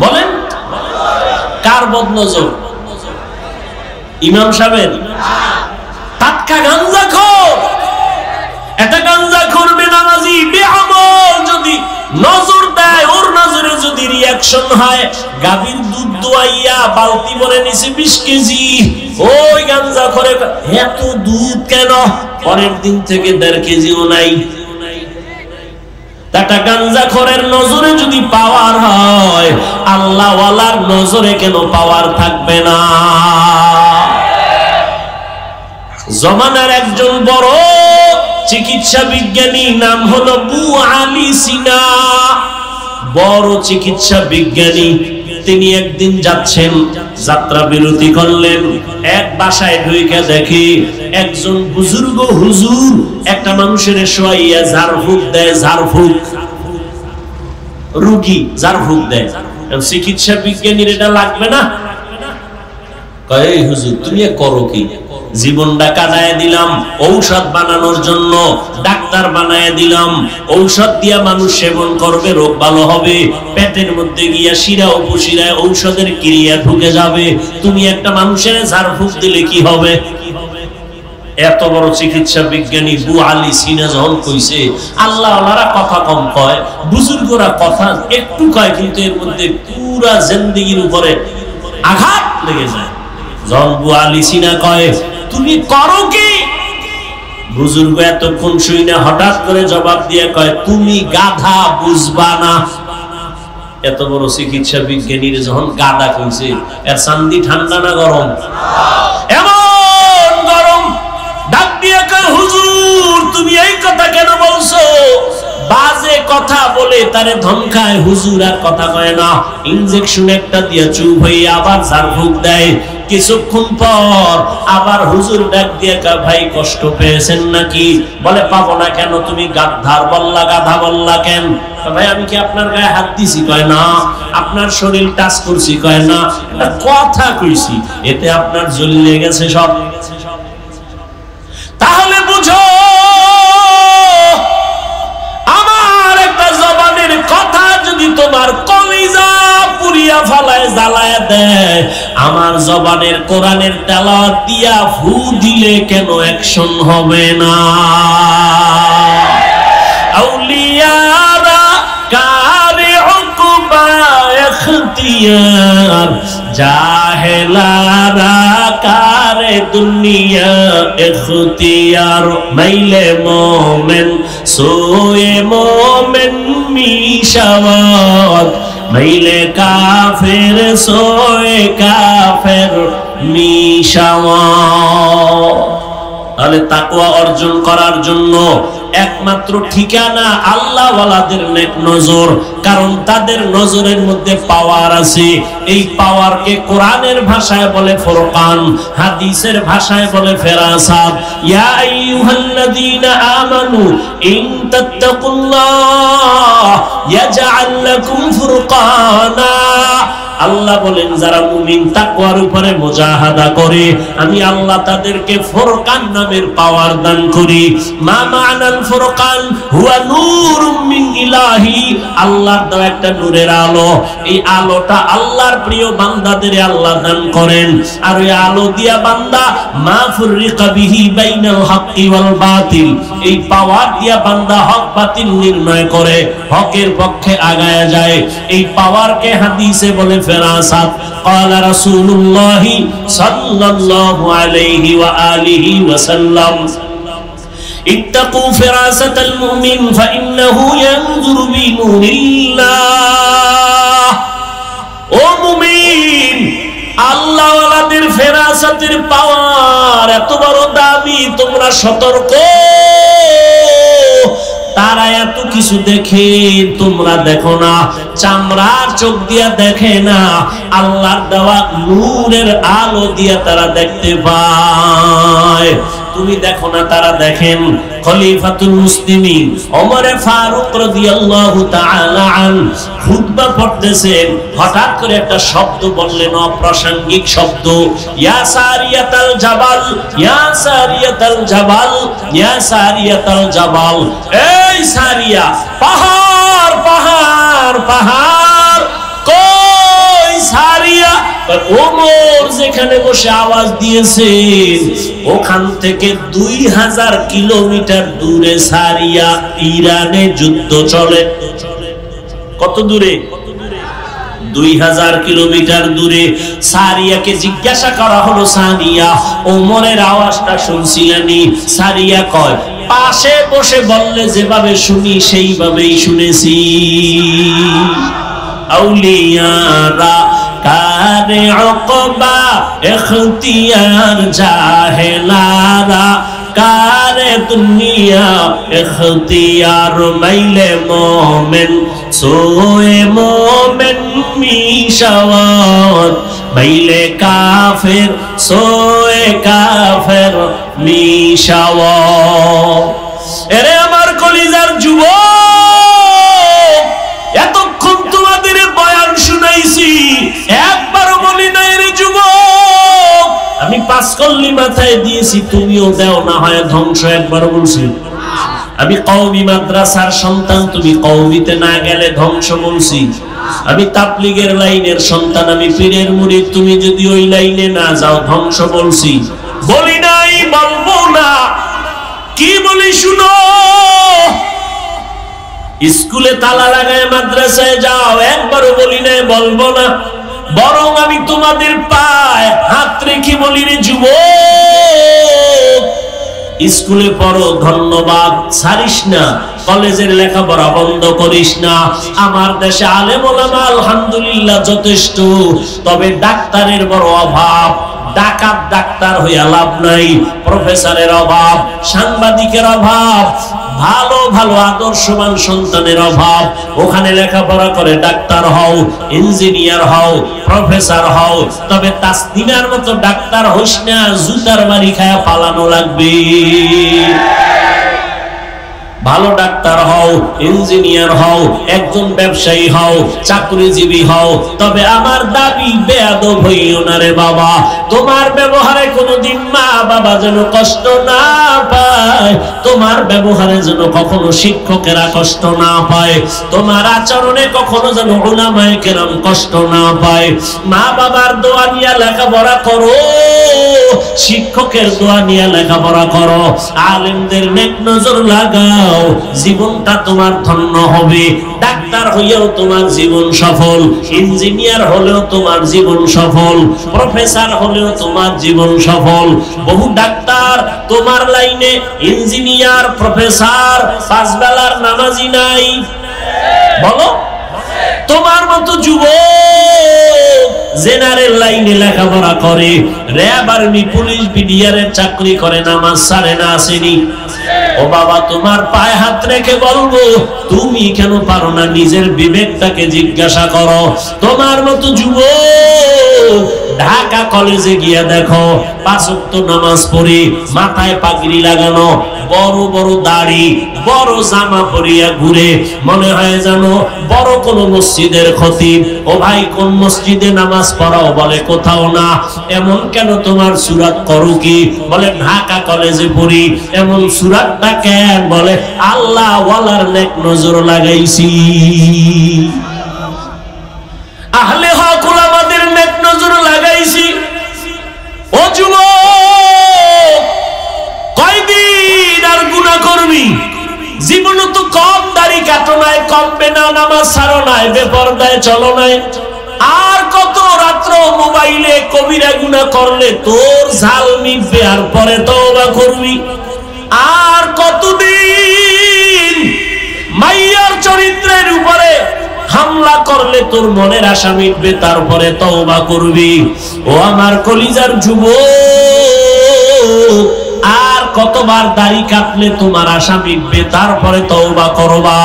বলেন কার বদনজর? ইমাম সাহেবের? টাটকা গাঞ্জাখোর। এটা গাঞ্জাখোর বেনামাজি বেআমল যদি নজর দেয়, ওর নজরে যদি রিঅ্যাকশন হয়, গাভীর দুধ দোয়াইয়া বালতি ভরে নিছে 20 কেজি, ওই গাঞ্জাখোরে এত দুধ কেন? পরের দিন থেকে 1.5 কেজিও নাই। একটা গাঞ্জাখোরের নজরে যদি পাওয়ার হয়, আল্লাহ ওয়ালার নজরে কেন পাওয়ার থাকবে না? জমানার একজন বড় চিকিৎসা বিজ্ঞানী, নাম হলো আবু আলী সিনা, বড় চিকিৎসা বিজ্ঞানী। তিনি একদিন যাচ্ছেন, যাত্রা বিরতি করলেন, এক বাসায় ঢুকে দেখি একজন বুজুর্গ হুজুর একটা মানুষের শোয়াইয়া ঝাড়ফুঁক দেয়। ঝাড়ফুঁক, রোগী ঝাড়ফুঁক দেয়। চিকিৎসা বিজ্ঞানীর এটা লাগবে না? কয় এই হুজুর তুমি করো কি? জীবনটা কাটায় দিলাম ঔষধ বানানোর জন্য, ডাক্তার বানায় দিলাম। ঔষধ দিয়া মানুষ সেবন করবে, রোগ ভালো হবে, পেটের মধ্যে গিয়া শিরা উপশিরায় ঔষধের ক্রিয়া ঢুকে যাবে। তুমি একটা মানুষের ঝাড়ফুঁক দিলে কি হবে? এত বড় চিকিৎসা বিজ্ঞানী আবু আলী সিনা যখন কইছে, আল্লাহ ওনারা কথা কম কয়, বুজুর্গরা কথা একটু কয়, কিন্তু এর মধ্যে পুরা জিন্দেগির উপরে আঘাত লেগে যায়। যখন আবু আলী সিনা কয় তুমি করো কি, বুজুর্গ এতক্ষণ শুই না হঠাৎ করে জবাব দিয়ে কয় তুমি গাধা, বুঝবা না। এত বড় চিকিৎসা বিজ্ঞানীর যখন গাধা কইছে, এর চান্দি ঠান্ডা না গরম? এমন গরম। ডাক দিয়ে কয় হুজুর তুমি এই কথা কেন বলছো? বাজে কথা বলে তারে ধমকায়। হুজুর আর কথা কয় না, ইনজেকশন একটা দিয়ে চুপ হয়ে আবার ঝাড়ফুঁক দেয়। কিছুক্ষণ পর আবার হুজুর ডাক দিয়ে কয় ভাই কষ্ট পেয়েছেন নাকি? বলে পাবো না কেন? তুমি গাধার বললা, গাধা বললা কেন? ভাই আমি কি আপনার গায়ে হাত দিছি? কয় না। আপনার শরীর টাচ করছি? কয় না। একটা কথা কইছি, এতে আপনার জ্বলে গেছে সব। তাহলে বুঝো, আমার একটা জবানের কথা যদি তোমার কলিজা পুরিয়া ফালায়, জ্বালায় দেয়, আমার জবানের কোরআনের তেলাওয়াত দিয়া ফু দিলে কেন অ্যাকশন হবে না? আউলিয়ারা কারে উকবা ইখতিয়ার, জাহেলারা কারে দুনিয়া ইখতিয়ার। মাইলে মোমেন সোয়ে মোমেন মিশাওয়াত, মাইলে কাফের সোয়ে কাফের মিশাওয়াত। তাহলে তাকওয়া অর্জন করার জন্য একমাত্র ঠিকানা আল্লাহ ওয়ালাদের নেক নজর, কারণ তাদের নজরের মধ্যে পাওয়ার আছে। এই পাওয়ারকে কোরআনের ভাষায় বলে ফুরকান, হাদিসের ভাষায় বলে ফেরাসাত। ইয়া আইয়ুহাল্লাযীনা আমানু ইন তাত্তাকুল্লাহ ইয়াজআল লাকুম ফুরকানা। আল্লাহ বলেন যারা মুমিন তাকওয়ার উপরে মুজাহাদা করে, আমি আল্লাহ তাদেরকে ফুরকান নামের পাওয়ার দান করি। মা মা'নাল ফুরকান হুয়া নূরুম মিন ইলাহি, আল্লাহর দেওয়া একটা নূরের আলো। এই আলোটা আল্লাহর প্রিয় বান্দাদের আল্লাহ দান করেন। আর ওই আলো দিয়া বান্দা মা ফুররিকা বিহি বাইনাল হাক্কি ওয়াল বাতিল, এই পাওয়ার দিয়া বান্দা হক বাতিল নির্ণয় করে, হকের পক্ষে আগায়া যায়। এই পাওয়ারকে হাদিসে বলে ফেরাসাত। قال رسول الله صلى الله عليه وآله وسلم اتقوا فراسة المؤمن فإنه ينظر بنور الله। ও মুমিন, আল্লাহ ওয়ালাদের ফেরাসাতের পাওয়ার এত বড় দামি, তোমরা সতর্ক। তারা এত কিছু দেখে, তোমরা দেখো না, চামড়ার চোখ দিয়া দেখে না, আল্লাহর দেওয়া নূরের আলো দিয়া তারা দেখতে পায়। তুমি দেখো না, তারা দেখেন। খলিফাতুল মুসলিমিন ওমর ফারুক রাদিয়াল্লাহু তাআলা আন খুতবা পড়তেছেন, হঠাৎ করে একটা শব্দ বললেন, অপ্রাসঙ্গিক শব্দ, ইয়া সারিয়াতাল জাবাল, ইয়া সারিয়াতাল জাবাল, ইয়া সারিয়াতাল জাবাল। এই সারিয়া, পাহাড় পাহাড় পাহাড়, কই সারিয়া? ওমর যেখানে বসে আওয়াজ দিয়েছেন ওখান থেকে 2000 কিলোমিটার দূরে সারিয়া, ইরানে যুদ্ধ চলে। কত দূরে? 2000 কিলোমিটার দূরে। সারিয়াকে জিজ্ঞাসা করা হলো, সারিয়া, ওমরের আওয়াজটা শুনছিলেনই? সারিয়া কয়, পাশে বসে বললে যেভাবে শুনি সেইভাবেই শুনেছি। আউলিয়ারা কারে উকবা ইখতিয়ার, জাহেলারা কারে দুনিয়া ইখতিয়ার, মাইলে মোমেন সোয়ে মোমেন মিশাওয়াত, মাইলে কাফের সোয়ে কাফের মিশাওয়াত। এরে আমার কলিজার যুবক, এতক্ষণ তোমাদের বয়ান শুনাইছি, একবারও বলি নাই রে যুবক আমি 5 কল্লি মাথায় দিয়েছি, তুমিও দাও না হয় ধ্বংস, একবারও বলছি? আমি কওমি মাদ্রাসার সন্তান, তুমি কওমিতে না গেলে ধ্বংস বলছি? আমি তাবলীগের লাইনের সন্তান, আমি পীরের মুরিদ, তুমি যদি ওই লাইনে না যাও ধ্বংস বলছি? বলি নাই, বলবো না। কি বলি শুনো, স্কুলে তালা লাগায় মাদ্রাসায় যাও, একবারও বলি নাই, বলবো না। বরং আমি তোমাদের পায়ে হাত রেখে বলি, রে যুবক, স্কুলে পড়ো, ধন্যবাদ, ছাড়িস না, কলেজের লেখাপড়া বন্ধ করিস না। আমার দেশে আলেম ওলামা আলহামদুলিল্লাহ যথেষ্ট, তবে ডাক্তারের বড় অভাব। ডাকাত ডাক্তার হইয়া লাভ নাই, প্রফেসরের অভাব, সাংবাদিকের অভাব, ভালো ভালো আদর্শবান সন্তানের অভাব। ওখানে লেখাপড়া করে ডাক্তার হও, ইঞ্জিনিয়ার হও, প্রফেসর হও, তবে তাসনিমার মতো ডাক্তার হইস না, জুতার বাড়ি খায়া পালানো লাগবে। ভালো ডাক্তার হও, ইঞ্জিনিয়ার হও, একজন ব্যবসায়ী হও, চাকরিজীবী হও, তবে আমার দাবি বেয়াদব হইও না রে বাবা। তোমার ব্যবহারে কোনোদিন মা বাবা যেন কষ্ট না পায়, তোমার ব্যবহারে যেন কখনো শিক্ষকেরা কষ্ট না পায়, তোমার আচরণে কখনো যেন উলামায়ে কেরাম কষ্ট না পায়। মা বাবার দোয়া নিয়ে লেখাপড়া করো, শিক্ষকের দোয়া নিয়ে লেখাপড়া করো, আলেমদের নেক নজর লাগাও, জীবনটা তোমার ধন্য হবে। ডাক্তার হইয়াও তোমার জীবন সফল, ইঞ্জিনিয়ার হলেও তোমার জীবন সফল, প্রফেসর হলেও তোমার জীবন সফল। বহু ডাক্তার তোমার লাইনে, ইঞ্জিনিয়ার, প্রফেসর, 5 বেলার নামাজি নাই, বলো? তোমার মতো যুবক জেনারেল লাইনে লেখাপড়া করে, র্যাব, আর্মি, পুলিশ, বিডিআরের চাকরি করে, নামাজ ছাড়ে না, আসেনি? ও বাবা, তোমার পায়ে হাত রেখে বলবো, তুমি কেন পারো না? নিজের বিবেকটাকে জিজ্ঞাসা করো। তোমার মতো যুবক ঢাকা কলেজে গিয়া দেখো, 5 ওয়াক্ত নামাজ পড়ে, মাথায় পাগড়ি লাগানো, বড় বড় দাড়ি, বড় জামা পরিয়া ঘুরে, মনে হয় জানো বড় কোন মসজিদের খতিব। ও ভাই, কোন মসজিদে নামাজ পড়াও? বলে কোথাও না। এমন কেন? তোমার সুরাত করো কি? বলে ঢাকা কলেজে পড়ি। এমন সুরাতটা কেন? বলে আল্লাহ ওয়ালার নেক নজর লাগাইছি, আহলে হক ওলামাদের নেক নজর লাগাইছি। ও যুবক, কয়দিন আর গুনাহ করবি? জীবনে তো কম দাড়ি কাটো নাই, কমবে না, নামাজ ছাড়ো নাই, বেপরদায় চলো নাই, আর কত রাত্র মোবাইলে কবিরা গুনাহ করলে তোর ঝাল মিটবে, আর পরে তওবা করবি। আর কতদিন মাইয়ার চরিত্রের উপরে হামলা করলে তোর মনের আশা মিটবে, তারপরে তওবা করবি। ও আমার কলিজার যুবক, আর কতবার দাড়ি কাটলে তোমার আশা মিটবে তারপরে তওবা করবা,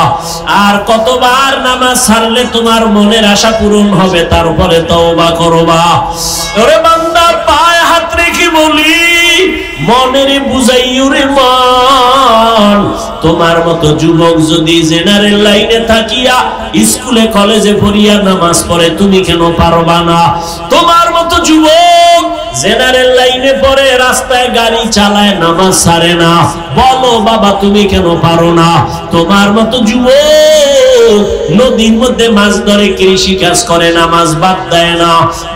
আর কতবার নামাজ ছাড়লে তোমার মনের আশা পূরণ হবে তারপরে তওবা করবা। ওরে বান্দা, পায়ে হাত রেখে বলি, মনের বুঝাইও রে মন, তোমার মতো যুবক যদি জেনারেল লাইনে থাকিয়া স্কুলে কলেজে পড়িয়া নামাজ পড়ে, তুমি কেন পারবা না? তোমার মতো যুবক জেনারেল লাইনে পড়ে, রাস্তায় গাড়ি চালায়, নামাজ ছাড়ে না, বলো বাবা তুমি কেন পারো না? তোমার মতো যুবক নদীর মধ্যে মাছ ধরে, কৃষি কাজ করে, নামাজ বাদ দেয় না,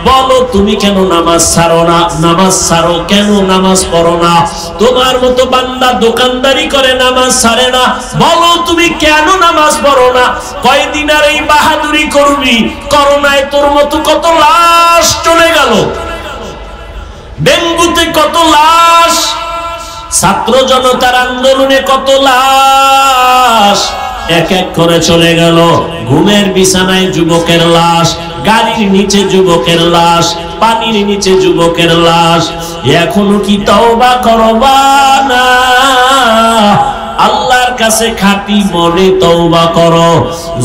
বলো তুমি কেন নামাজ ছাড়ো না? নামাজ ছাড়ো কেন, নামাজ পড়ো না? তোমার মতো বান্দা দোকানদারি করে, নামাজ ছাড়ে না, বলো তুমি কেন নামাজ পড়ো না? কয়দিন আর এই বাহাদুরি করবি? করোনায় তোর মতো কত লাশ চলে গেল, ডেঙ্গুতে কত লাশ, ছাত্র জনতার আন্দোলনে কত লাশ এক এক করে চলে গেল। ঘুমের বিছানায় যুবকের লাশ, গাড়ির নিচে যুবকের লাশ, পানির নিচে যুবকের লাশ। এখনো কি তওবা করবা না? আল্লাহর কাছে খাঁটি মনে তওবা করো।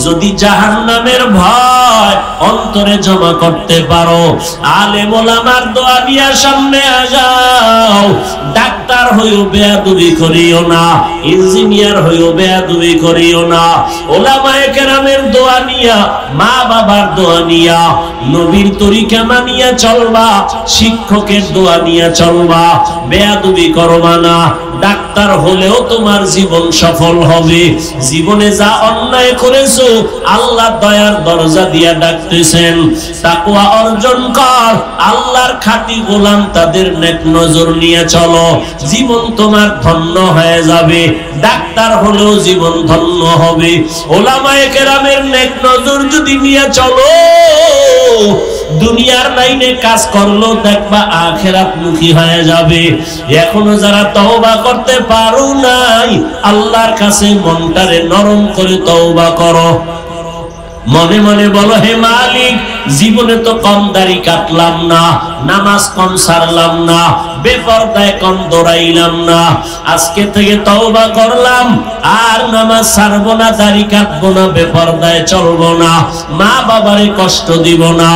যদি জাহান্নামের ভয় অন্তরে জমা করতে পারো, আলেম ওলামার দোয়া নিয়ে সামনে আগাও। ডাক্তার হইও বেয়াদবি করিও না, ইঞ্জিনিয়ার হইও বেয়াদবি করিও না। ওলামায়ে কেরামের দোয়া নিয়া, মা বাবার দোয়া নিয়া, নবীর তরিকা মানিয়া চলবা, শিক্ষকের দোয়া নিয়া চলবা, বেয়াদবি করবা না। ডাক্তার হলেও তোমার জীবন সফল হবে। জীবনে যা অন্যায় করেছো আল্লাহ দয়ার দরজা দিয়া ডাকতেছেন, তাকওয়া অর্জন কর, আল্লাহর খাঁটি গোলাম তাদের নেক নজর নিয়ে চলো, জীবন তোমার ধন্য হয়ে যাবে। ডাক্তার হলেও জীবন ধন্য হবে। ওলামায়ে কেরামের নেক নজর যদি নিয়ে চলো, দুনিয়ার লাইনে কাজ করলো দেখবা আখিরাত মুখী হয়ে যাবে। এখনো যারা তওবা করতে পারো নাই, আল্লাহর কাছে মনটারে নরম করে তওবা করো। মনে মনে বলো, হে মালিক, জীবনে তো কম দাড়ি কাটলাম না, নামাজ কম ছাড়লাম না, বেপরদায় কম দৌড়াইলাম না, আজকে থেকে তওবা করলাম, আর নামাজ ছাড়বো না, দাড়ি কাটবো না, বেপরদায় চলবো না, মা বাবারে কষ্ট দিব না,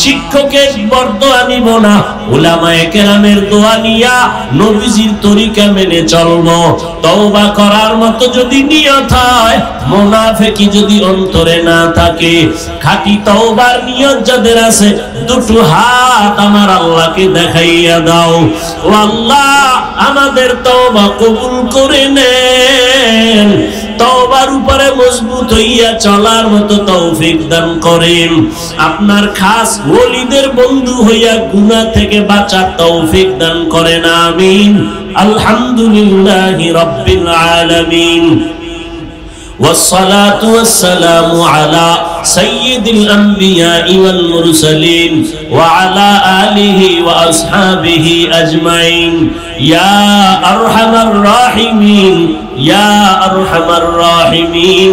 শিক্ষকের বরদোয়া নিব না, উলামায়ে কেরামের দোয়া নিয়া নবীজির তরিকা মেনে চলবো। তওবা করার মতো যদি নিয়ত হয়, মুনাফিকি যদি অন্তরে না থাকে, খাঁটি তওবার নিয়ত যাদের আছে, দুটো হাত আমার আল্লাহকে দেখাইয়া দাও। ও আল্লাহ, আমাদের তওবা কবুল করে নেন, তওবার উপরে মজবুত হইয়া চলার মতো তৌফিক দান করেন। আপনার খাস ওলিদের বন্ধু হইয়া গুনাহ থেকে বাঁচার তৌফিক দান করেন। আমিন। আলহামদুলিল্লাহি রাব্বিল আলামিন। والصلاة والسلام على سيد الأنبياء والمرسلين وعلى آله وأصحابه أجمعين يا أرحم الراحمين يا أرحم الراحمين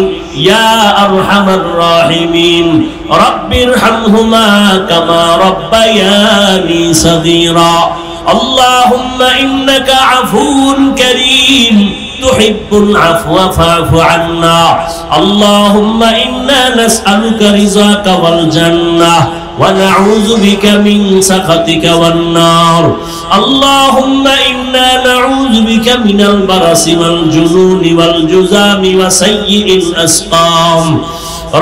يا أرحم الراحمين رب ارحمهما كما ربياني صغيرا اللهم إنك عفو كريم تحب العفو فاعف عنا اللهم إنا نسألك رضاك والجنة ونعوذ بك من سخطك والنار اللهم إنا نعوذ بك من البرص والجنون والجذام وسيء الأسقام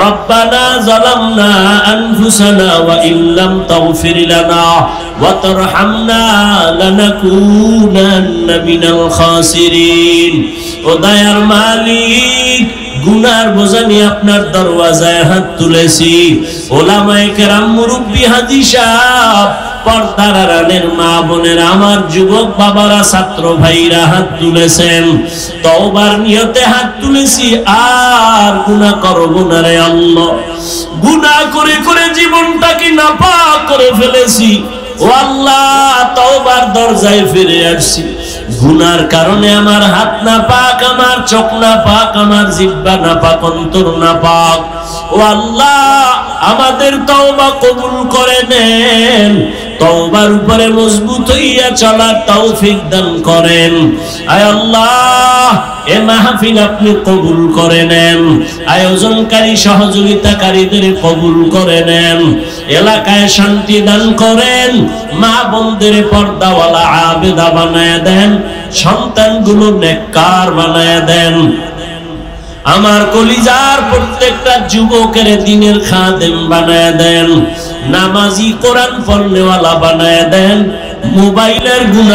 ربنا ظلمنا أنفسنا وإن لم تغفر لنا وترحمنا لنكونن من الخاسرين وداير مالك গুনার বোঝা নিয়ে আপনার দরওয়াজায় হাত তুলেছি। ওলামায়ে কেরাম, মুরব্বি, হাজী সাহেব, পর্দার আড়ালের মা বোনের, আমার যুবক বাবারা, ছাত্র ভাইরা হাত তুলেছেন। তওবার নিয়তে হাত তুলেছি, আর গুনাহ করব না রে আল্লাহ। গুনাহ করে করে জীবনটাকে নাপাক করে ফেলেছি। ও আল্লাহ, তওবার দরজায় ফিরে আসছি। গুনার কারণে আমার হাত না পাক, আমার চোখ না পাক, আমার জিহ্বা না পাক, অন্তর না পাক। ও আল্লাহ, আমাদের তওবা কবুল করে নেন। তওবার উপরে মজবুত হইয়া চলার তৌফিক দান করেন। আয় আল্লাহ, এ মাহফিল আপনি কবুল করে নেন, আয়োজনকারী সহযোগিতাকারীদের কবুল করে নেন, এলাকায় শান্তি দান করেন, মা বোনদের পর্দাওয়ালা আবেদা বানায় দেন, সন্তানগুলো নেককার বানায় দেন। আমার কলিজার প্রত্যেকটা যুবকের দিনের খাদেম বানায় দেন, নামাজি কোরআন পড়নেওয়ালা বানায় দেন, মোবাইলের গুনাহ